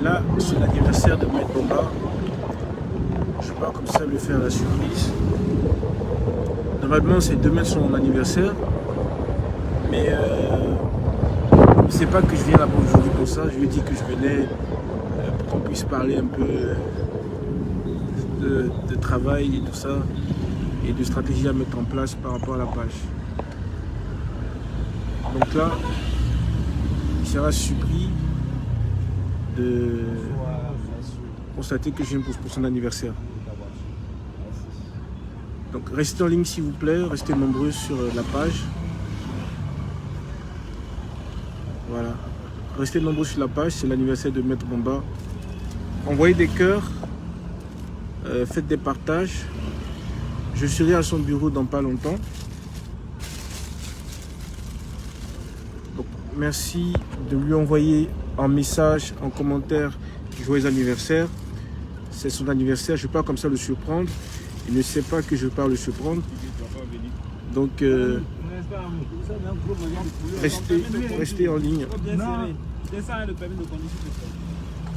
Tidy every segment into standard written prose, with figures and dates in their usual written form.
Là, c'est l'anniversaire de Maître Bomba. Je ne vais pas comme ça lui faire la surprise. Normalement, c'est demain son anniversaire. Mais c'est pas que je viens là-bas aujourd'hui pour ça. Je lui ai dit que je venais pour qu'on puisse parler un peu de travail et tout ça. Et de stratégie à mettre en place par rapport à la page. Donc là, il sera surpris de constater que je viens pour son anniversaire. Donc restez en ligne s'il vous plaît, restez nombreux sur la page. Voilà. Restez nombreux sur la page, c'est l'anniversaire de Maître Bomba. Envoyez des cœurs, faites des partages. Je serai à son bureau dans pas longtemps. Donc, merci de lui envoyer un message, en commentaire, joyeux anniversaire. C'est son anniversaire, je ne vais pas comme ça le surprendre. Il ne sait pas que je pars le surprendre. Donc, restez en ligne.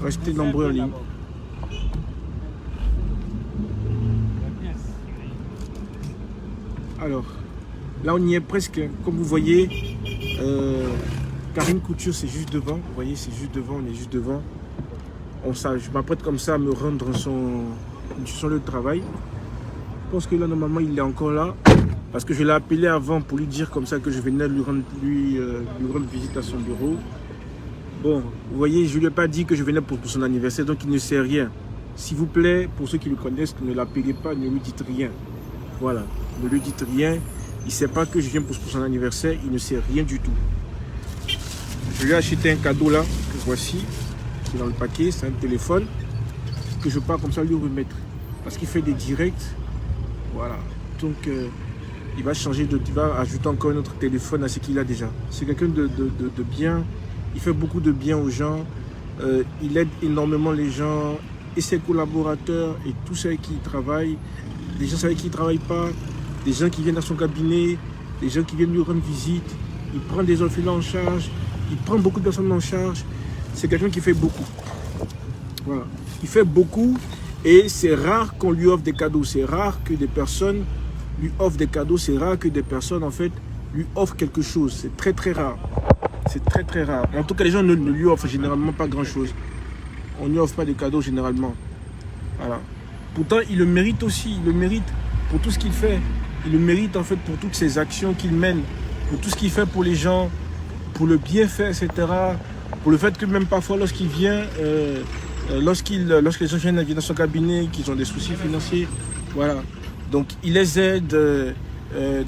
Restez nombreux en ligne. Alors, là on y est presque, comme vous voyez, Karine Couture c'est juste devant, vous voyez c'est juste devant, on est juste devant. Je m'apprête comme ça à me rendre sur son lieu de travail. Je pense que là normalement il est encore là, parce que je l'ai appelé avant pour lui dire comme ça que je venais lui rendre visite à son bureau. Bon, vous voyez, je ne lui ai pas dit que je venais pour son anniversaire, donc il ne sait rien. S'il vous plaît, pour ceux qui le connaissent, ne l'appelez pas, ne lui dites rien. Voilà. Ne lui dites rien, il ne sait pas que je viens pour son anniversaire, il ne sait rien du tout. Je lui ai acheté un cadeau là, que voici, qui est dans le paquet, c'est un téléphone, que je pars comme ça lui remettre. Parce qu'il fait des directs, voilà. Donc il va changer, il va ajouter encore un autre téléphone à ce qu'il a déjà. C'est quelqu'un de bien, il fait beaucoup de bien aux gens, il aide énormément les gens et ses collaborateurs et tous ceux qui travaillent, des gens avec qui il ne travaille pas, des gens qui viennent dans son cabinet, des gens qui viennent lui rendre visite, il prend des orphelins en charge, il prend beaucoup de personnes en charge. C'est quelqu'un qui fait beaucoup. Voilà. Il fait beaucoup et c'est rare qu'on lui offre des cadeaux. C'est rare que des personnes lui offrent des cadeaux. C'est rare que des personnes en fait lui offrent quelque chose. C'est très très rare. C'est très très rare. En tout cas, les gens ne lui offrent généralement pas grand chose. On ne lui offre pas de cadeaux généralement. Voilà. Pourtant, il le mérite aussi. Il le mérite pour tout ce qu'il fait. Il le mérite en fait pour toutes ces actions qu'il mène, pour tout ce qu'il fait pour les gens, pour le bienfait, etc. Pour le fait que même parfois lorsqu'il vient, lorsque les gens viennent dans son cabinet, qu'ils ont des soucis financiers, voilà. Donc il les aide,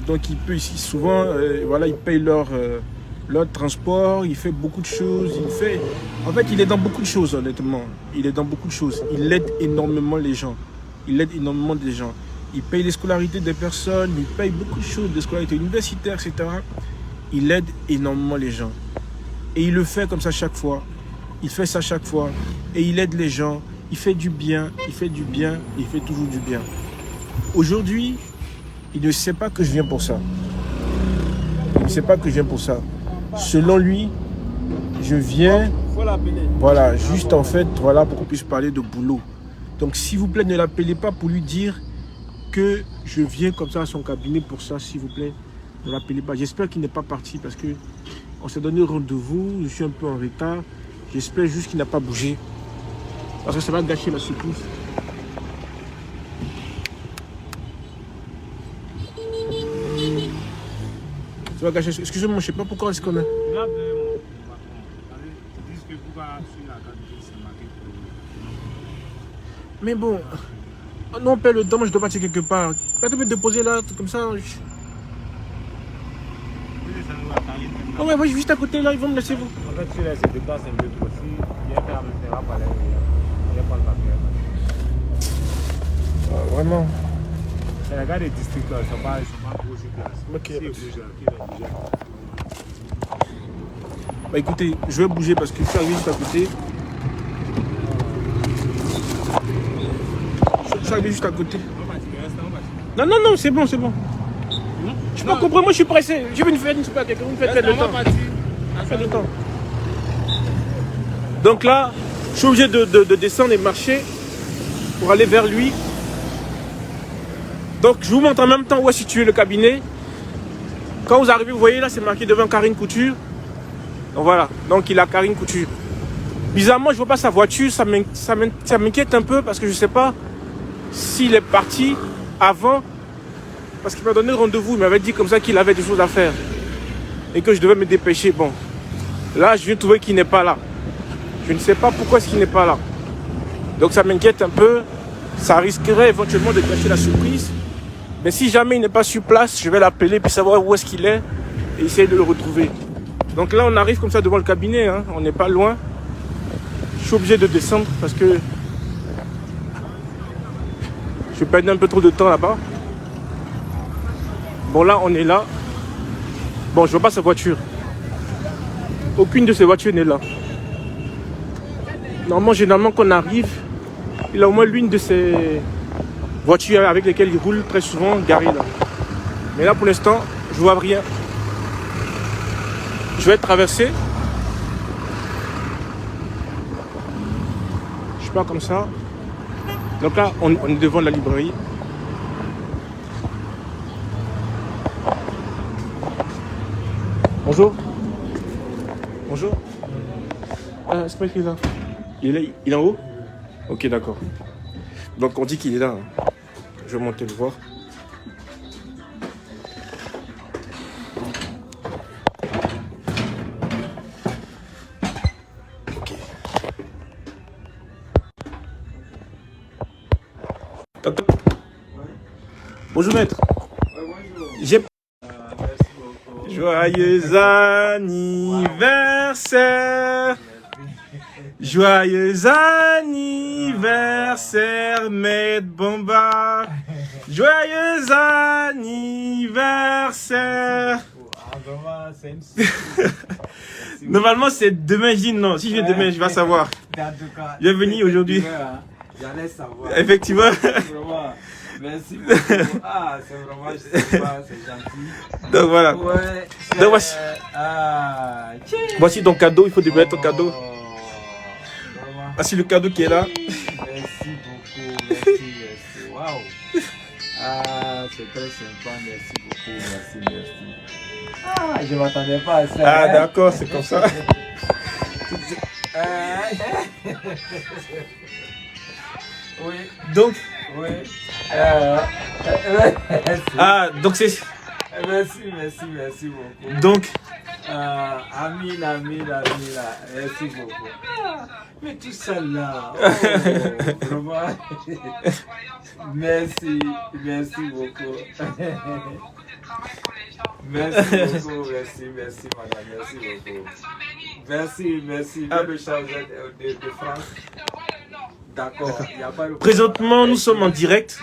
donc il peut ici souvent, voilà, il paye leur transport, il fait beaucoup de choses, en fait il est dans beaucoup de choses honnêtement, il est dans beaucoup de choses, il aide énormément les gens, il aide énormément les gens. Il paye les scolarités des personnes, il paye beaucoup de choses, des scolarités universitaires, etc. Il aide énormément les gens. Et il le fait comme ça chaque fois. Il fait ça chaque fois. Et il aide les gens. Il fait du bien, il fait du bien, il fait toujours du bien. Aujourd'hui, il ne sait pas que je viens pour ça. Il ne sait pas que je viens pour ça. Selon lui, je viens, voilà, juste en fait, voilà, pour qu'on puisse parler de boulot. Donc s'il vous plaît, ne l'appelez pas pour lui dire que je viens comme ça à son cabinet pour ça, s'il vous plaît, ne l'appelez pas. J'espère qu'il n'est pas parti parce que on s'est donné rendez-vous, je suis un peu en retard. J'espère juste qu'il n'a pas bougé parce que ça va gâcher la surprise. Ça va gâcher. Excusez-moi, je ne sais pas pourquoi est-ce qu'on a. Mais bon. Non, on perd le temps, moi je dois partir quelque part. Peut-être me déposer là, comme ça. Oh ouais, moi je suis juste à côté là, ils vont me laisser vous. En fait, tu laisses te déplacer un peu trop. Si il y a un peu de rappel, il n'y a pas le papier. Vraiment. Les gars des districts là, ils sont pas trop sur place. Ok. Bah écoutez, je vais bouger parce que je suis arrivé juste à côté. Je suis arrivé juste à côté. Non, non, non, c'est bon, c'est bon. Je peux pas comprendre, moi je suis pressé. Je vais une fête, pas quelqu'un, vous me faites perdre le temps. Faites le temps. Donc là, Je suis obligé de descendre et marcher pour aller vers lui. Donc je vous montre en même temps où est situé le cabinet. Quand vous arrivez, vous voyez là, c'est marqué devant Karine Couture. Donc voilà, donc il a Karine Couture. Bizarrement, je ne vois pas sa voiture, ça m'inquiète un peu parce que je ne sais pas s'il est parti avant. Parce qu'il m'a donné rendez-vous, il m'avait dit comme ça qu'il avait des choses à faire. Et que je devais me dépêcher. Bon, là, je viens de trouver qu'il n'est pas là. Je ne sais pas pourquoi est-ce qu'il n'est pas là. Donc ça m'inquiète un peu. Ça risquerait éventuellement de gâcher la surprise. Mais si jamais il n'est pas sur place, je vais l'appeler pour savoir où est-ce qu'il est et essayer de le retrouver. Donc là, on arrive comme ça devant le cabinet. Hein. On n'est pas loin. Je suis obligé de descendre parce que je perds un peu trop de temps là-bas. Bon, là, on est là. Bon, je ne vois pas sa voiture. Aucune de ces voitures n'est là. Normalement, généralement, quand on arrive, il a au moins l'une de ces voitures avec lesquelles il roule très souvent garée là. Mais là, pour l'instant, je ne vois rien. Je vais traverser. Je pars comme ça. Donc là, on est devant la librairie. Bonjour. Bonjour. C'est pas écrit là. Il est en haut? Ok, d'accord. Donc on dit qu'il est là. Je vais monter le voir. Ok. Bonjour maître. J'ai... Joyeux anniversaire. Joyeux anniversaire, Maître Bomba. Joyeux anniversaire. Normalement, c'est demain, je dis non. Si je viens demain, je vais savoir. Je vais venir aujourd'hui. J'allais savoir. Effectivement. Merci beaucoup. Ah, c'est vraiment, je sais pas, c'est gentil. Donc voilà. Ouais, donc voici ton cadeau, il faut déballer ton cadeau. Voici le cadeau qui est là. Merci beaucoup, merci. Waouh. Ah, c'est très sympa, merci beaucoup, merci. Ah, je ne m'attendais pas à ça. Ah, d'accord, c'est comme ça. Oui. Donc. Oui. Ah, donc c'est. Merci beaucoup. Donc. Amina, merci beaucoup. Mais tout ça là, vraiment. Merci beaucoup. Merci madame, merci beaucoup. Merci. Le chargeur de France. D'accord, il n'y a pas de... Présentement, nous sommes en direct.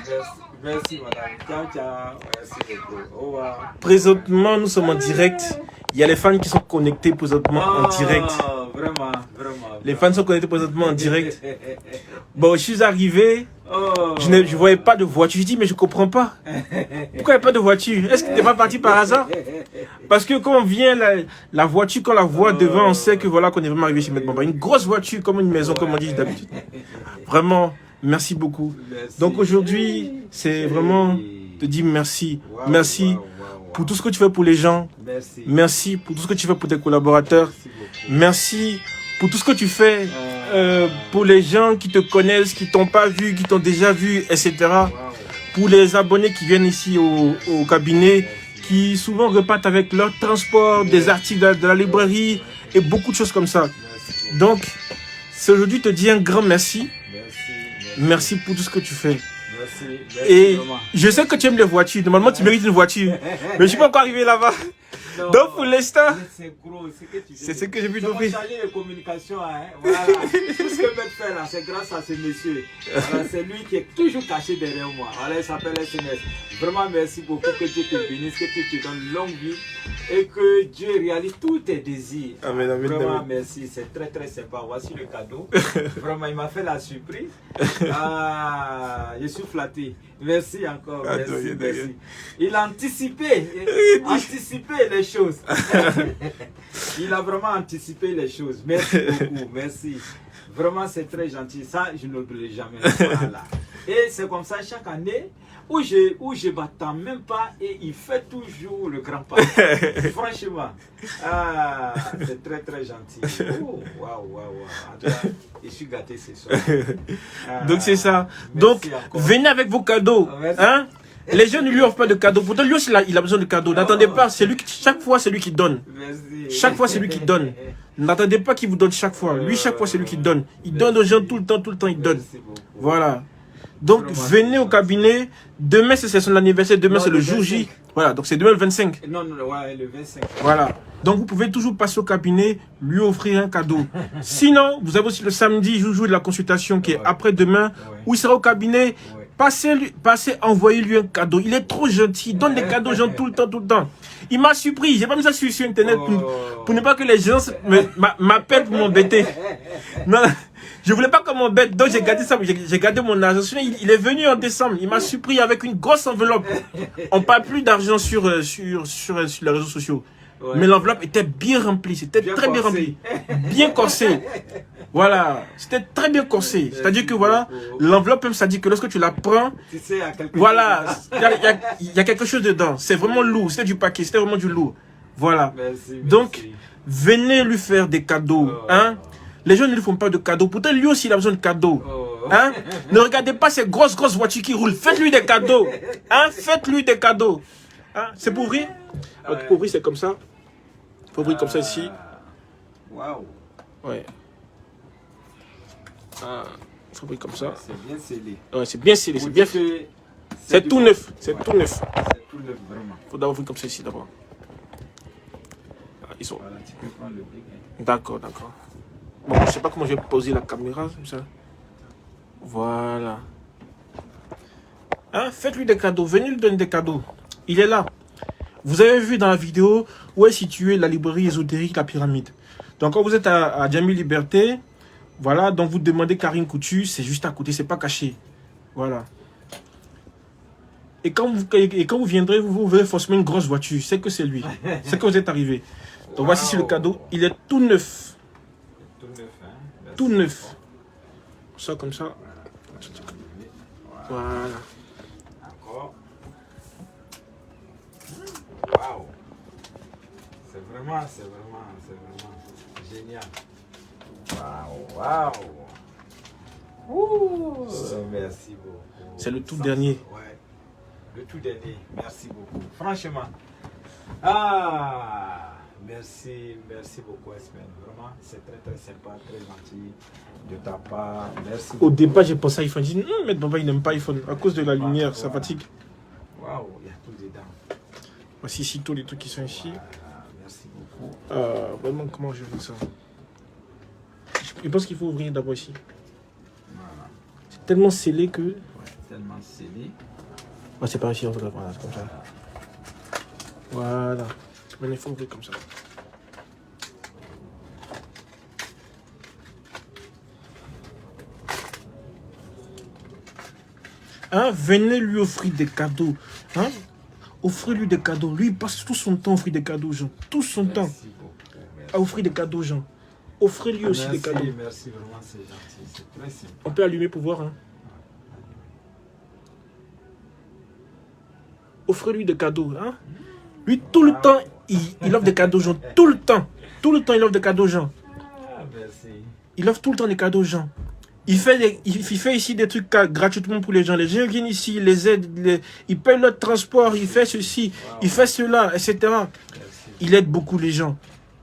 Merci madame. Ciao. Merci beaucoup. Au revoir. Présentement, nous sommes en direct. Il y a les fans qui sont connectés présentement en direct. Vraiment. Les fans sont connectés présentement en direct. Bon, je suis arrivé. Je ne voyais pas de voiture. Je dis, mais je ne comprends pas. Pourquoi il n'y a pas de voiture? Est-ce que tu n'es pas parti par hasard? Parce que quand on vient, la voiture, quand on la voit devant, on sait que voilà qu'on est vraiment arrivé chez Maître Bomba. Une grosse voiture, comme une maison, comme on dit d'habitude. Vraiment, merci beaucoup. Donc aujourd'hui, c'est vraiment te dire merci. Merci pour tout ce que tu fais pour les gens. Merci pour tout ce que tu fais pour tes collaborateurs. Merci pour tout ce que tu fais pour les gens qui te connaissent, qui t'ont pas vu, qui t'ont déjà vu, etc. Pour les abonnés qui viennent ici au cabinet, qui souvent repartent avec leur transport, des articles de la librairie et beaucoup de choses comme ça. Donc, c'est aujourd'hui te dire un grand merci. Merci pour tout ce que tu fais. Merci, et je sais que tu aimes les voitures. Normalement, tu mérites une voiture. Mais je ne suis pas encore arrivé là-bas. Donc, pour l'instant, c'est ce que j'ai vu d'offrir. Ça va changer les communications. Hein. Voilà. Tout ce que Maître fait là, c'est grâce à ce monsieur. Voilà, c'est lui qui est toujours caché derrière moi. Voilà, il s'appelle SNS. Vraiment, merci beaucoup. Que Dieu te bénisse, que Dieu te donne longue vie et que Dieu réalise tous tes désirs. Amen, amen, vraiment, amen. merci. C'est très, très sympa. Voici le cadeau. Vraiment, il m'a fait la surprise. Ah, je suis flatté. Merci encore. Merci. Il a anticipé. Les les choses. Il a vraiment anticipé les choses. Merci beaucoup, merci. Vraiment, c'est très gentil. Ça, je n'oublierai jamais. Voilà. Et c'est comme ça chaque année où je m'attends même pas et il fait toujours le grand pas. Franchement. Ah, c'est très très gentil. Oh, waouh, waouh, waouh. En tout cas, je suis gâté ce soir. Donc c'est ça. Donc, venez avec vos cadeaux. Hein? Les gens ne lui offrent pas de cadeaux. Pourtant, lui aussi, il a besoin de cadeaux. N'attendez pas. Chaque fois, c'est lui qui donne. Merci. Chaque fois, c'est lui qui donne. N'attendez pas qu'il vous donne chaque fois. Lui, chaque fois, c'est lui qui donne. Il donne aux gens tout le temps, il donne. Voilà. Donc, venez au cabinet. Demain, c'est son anniversaire. Demain, c'est le jour J. Voilà. Donc, c'est demain le 25. Non, ouais, le 25. Voilà. Donc, vous pouvez toujours passer au cabinet, lui offrir un cadeau. Sinon, vous avez aussi le samedi, jour de la consultation qui est après-demain, où il sera au cabinet. Passez, envoyez-lui un cadeau. Il est trop gentil. Il donne des cadeaux aux gens tout le temps. Il m'a surpris. J'ai pas mis ça sur Internet pour ne pas que les gens m'appellent pour m'embêter. Non, je voulais pas qu'on m'embête. Donc, j'ai gardé ça. J'ai gardé mon argent. Sinon, il est venu en décembre. Il m'a surpris avec une grosse enveloppe. On ne parle plus d'argent sur les réseaux sociaux. Mais l'enveloppe était bien remplie. C'était très bien rempli. Bien corsé. Voilà, c'était très bien corsé. C'est-à-dire que voilà, l'enveloppe même, ça dit que lorsque tu la prends, tu sais, voilà, il y a quelque chose dedans. C'est vraiment lourd, c'était du paquet, c'était vraiment du lourd. Voilà. Merci. Donc, venez lui faire des cadeaux. Hein? Les gens ne lui font pas de cadeaux. Pourtant, lui aussi, il a besoin de cadeaux. Hein? Ne regardez pas ces grosses voitures qui roulent. Faites-lui des cadeaux. Hein? Faites-lui des cadeaux. Hein? C'est pour ouvrir? Pour ouvrir, c'est comme ça. Il faut ouvrir comme ça ici. Waouh. Ouais. Fabrique comme ça. C'est bien scellé. Ouais, c'est bien scellé, c'est bien fait. C'est tout neuf. C'est tout neuf. C'est tout neuf, vraiment. Il faut d'abord ouvrir comme ça ici d'abord. Ils sont. Voilà, tu peux prendre le brick. D'accord. Bon, je sais pas comment je vais poser la caméra comme ça. Voilà. Hein, faites-lui des cadeaux. Venez lui donner des cadeaux. Il est là. Vous avez vu dans la vidéo où est située la librairie ésotérique La Pyramide. Donc quand vous êtes à Djamil Liberté, voilà, donc vous demandez Karine Coutu, c'est juste à côté, c'est pas caché. Voilà. Et quand vous viendrez, vous verrez forcément une grosse voiture. C'est que c'est lui. C'est que vous êtes arrivé. Donc voici c'est le cadeau. Il est tout neuf. Tout neuf, hein? Merci. Tout neuf. Ça comme ça. Voilà. Encore. Waouh. C'est vraiment génial. Waouh. Ouh. Merci beaucoup. C'est le tout dernier. Ouais. Le tout dernier. Merci beaucoup. Franchement. Ah. Merci beaucoup, Esmen. Vraiment, c'est très sympa, très gentil de ta part. Merci. Au départ, j'ai pensé à iPhone. J'ai dit non, mais papa, il n'aime pas iPhone. À cause de la lumière, ça fatigue. Waouh, il y a tout dedans. Voici ici tous les trucs qui sont ici. Merci beaucoup. Vraiment, comment je fais ça? Je pense qu'il faut ouvrir d'abord ici. Voilà. C'est tellement scellé que. Ouais, tellement scellé. Ah, c'est pas ici, en fait. Voilà, c'est comme ça. Voilà. Il faut ouvrir comme ça. Hein, venez lui offrir des cadeaux. Hein? Offrez-lui des cadeaux. Lui, il passe tout son temps à offrir des cadeaux aux gens. Tout son temps à offrir des cadeaux aux gens. Offrez-lui aussi des cadeaux. Merci, vraiment, c'est gentil. C'est très simple. On peut allumer pour voir. Hein? Offrez-lui des cadeaux. Hein? Lui, tout le temps, il offre des cadeaux aux gens. Tout le temps, il offre des cadeaux aux gens. Merci. Il offre tout le temps des cadeaux aux gens. Il fait ici des trucs gratuitement pour les gens. Les gens viennent ici, il les aide, il paye leur transport, il fait ceci, il fait cela, etc. Merci. Il aide beaucoup les gens.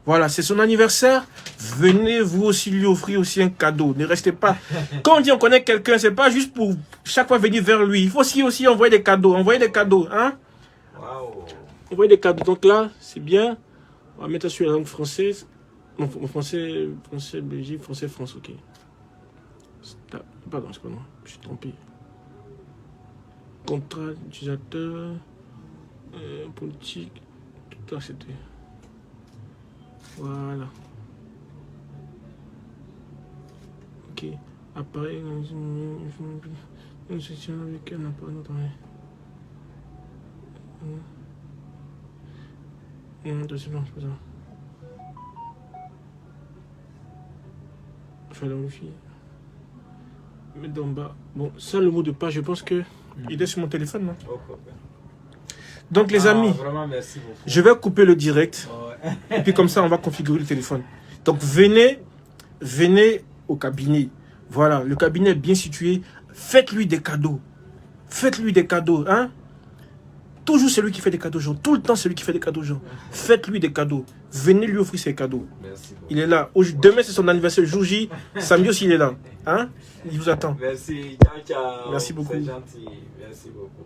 Voilà, c'est son anniversaire. Venez vous aussi lui offrir aussi un cadeau. Ne restez pas. Quand on dit on connaît quelqu'un, c'est pas juste pour chaque fois venir vers lui. Il faut aussi envoyer des cadeaux. Envoyer des cadeaux. Hein? Wow. Envoyer des cadeaux. Donc là, c'est bien. On va mettre ça sur la langue française. Non, français, Belgique, français, France, ok. Pardon, c'est pas moi. Je suis trompé. Contrat d'utilisateur. Politique. Tout ça, c'était. Voilà. Ok. Appareil. Une section avec un appareil. Deuxièmement, c'est pas ça. Je vais la wifi. Mettre en bas. Bon, ça, le mot de passe, je pense que il est sur mon téléphone, non? Donc, les amis, vraiment, merci beaucoup. je vais couper le direct. Ouais. Et puis, comme ça, on va configurer le téléphone. Donc, venez au cabinet. Voilà, le cabinet est bien situé. Faites-lui des cadeaux. Faites-lui des cadeaux, hein? Toujours celui qui fait des cadeaux aux gens. Tout le temps, celui qui fait des cadeaux aux gens. Faites-lui des cadeaux. Venez lui offrir ses cadeaux. Merci beaucoup. Il est là. Demain, c'est son anniversaire. Jour J. Samedi aussi, il est là. Hein? Il vous attend. Merci. Ciao, ciao. Merci beaucoup. C'est gentil. Merci beaucoup.